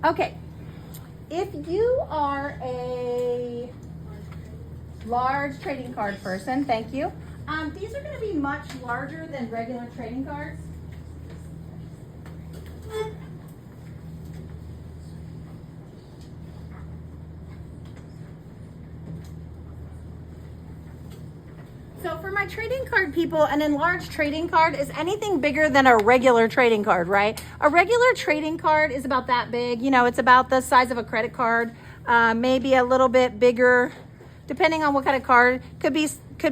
Okay, if you are a large trading card person, thank you. These are going to be much larger than regular trading cards. So for my trading card people, an enlarged trading card is anything bigger than a regular trading card, right? A regular trading card is about that big. You know, it's about the size of a credit card, maybe a little bit bigger, depending on what kind of card. Could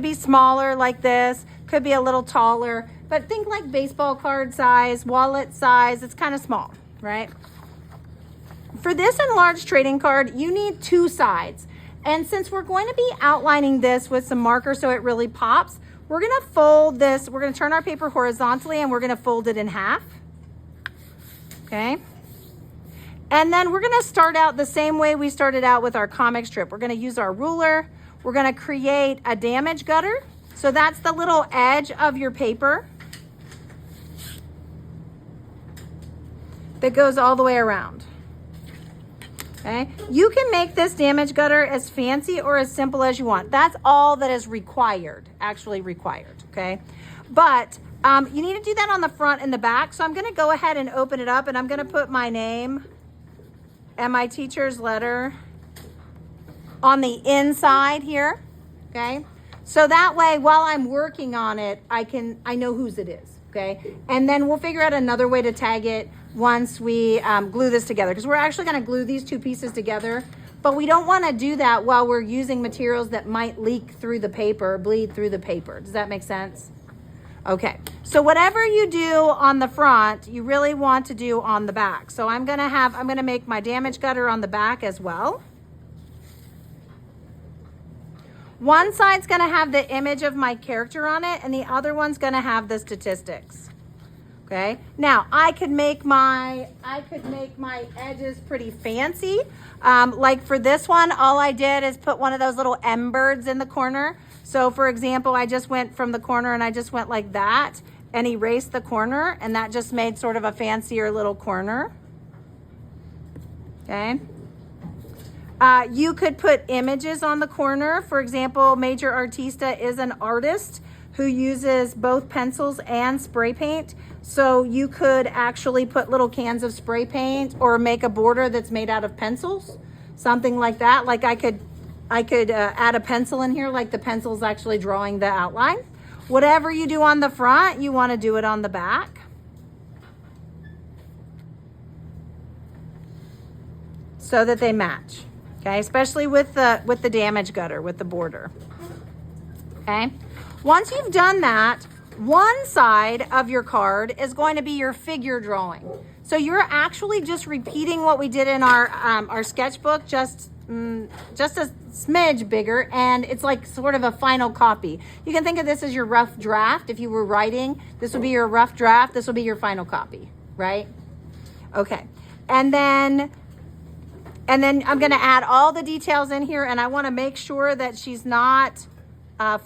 be smaller like this, could be a little taller, but think like baseball card size, wallet size. It's kind of small, right? For this enlarged trading card, you need two sides. And since we're going to be outlining this with some marker so it really pops, we're going to fold this. We're going to turn our paper horizontally and we're going to fold it in half. Okay. And then we're going to start out the same way we started out with our comic strip. We're going to use our ruler. We're going to create a damage gutter. So that's the little edge of your paper that goes all the way around. Okay, you can make this damage gutter as fancy or as simple as you want. That's all that is required, actually required, okay? But you need to do that on the front and the back. So I'm gonna go ahead and open it up and I'm gonna put my name and my teacher's letter on the inside here, okay? So that way, while I'm working on it, I know whose it is, okay? And then we'll figure out another way to tag it once we glue this together, because we're actually going to glue these two pieces together, but we don't want to do that while we're using materials that might leak through the paper, bleed through the paper. Does that make sense? Okay, so whatever you do on the front, you really want to do on the back. So I'm going to make my damage gutter on the back as well. One side's going to have the image of my character on it, and the other one's going to have the statistics. Okay, now I could make my edges pretty fancy. Like for this one, all I did is put one of those little M birds in the corner. So for example, I just went from the corner and I just went like that and erased the corner, and that just made sort of a fancier little corner. Okay. You could put images on the corner. For example, Major Artista is an artist who uses both pencils and spray paint. So you could actually put little cans of spray paint or make a border that's made out of pencils, something like that. Like I could add a pencil in here, like the pencil's actually drawing the outline. Whatever you do on the front, you want to do it on the back. So that they match, okay? Especially with the damage gutter, with the border, okay? Once you've done that, one side of your card is going to be your figure drawing. So you're actually just repeating what we did in our sketchbook, just a smidge bigger, and it's like sort of a final copy. You can think of this as your rough draft. If you were writing, this would be your rough draft. This will be your final copy, right? Okay, and then I'm going to add all the details in here, and I want to make sure that she's not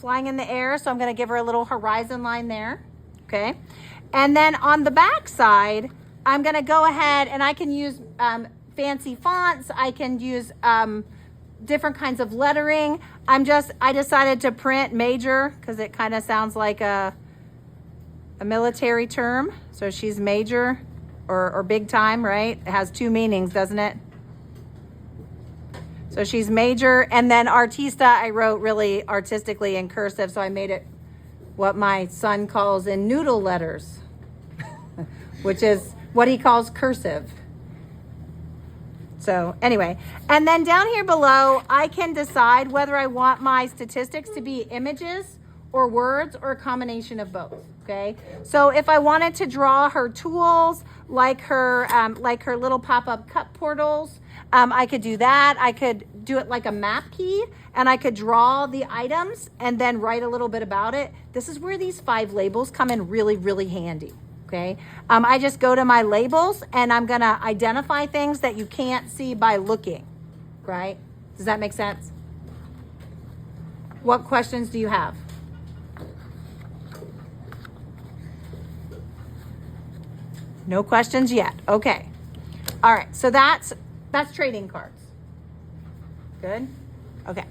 flying in the air, so I'm going to give her a little horizon line there, okay? And then on the back side, I'm going to go ahead and I can use fancy fonts. I can use different kinds of lettering. I decided to print major because it kind of sounds like a military term. So she's major or big time, right? It has two meanings, doesn't it? So she's major, and then artista I wrote really artistically in cursive, so I made it what my son calls in noodle letters, which is what he calls cursive. So anyway, and then down here below, I can decide whether I want my statistics to be images or words or a combination of both, okay? So if I wanted to draw her tools, like her little pop-up cup portals, I could do that. I could do it like a map key, and I could draw the items and then write a little bit about it. This is where these 5 labels come in really, really handy, okay? I just go to my labels, and I'm gonna identify things that you can't see by looking, right? Does that make sense? What questions do you have? No questions yet, okay. All right, so that's trading cards. Good? Okay.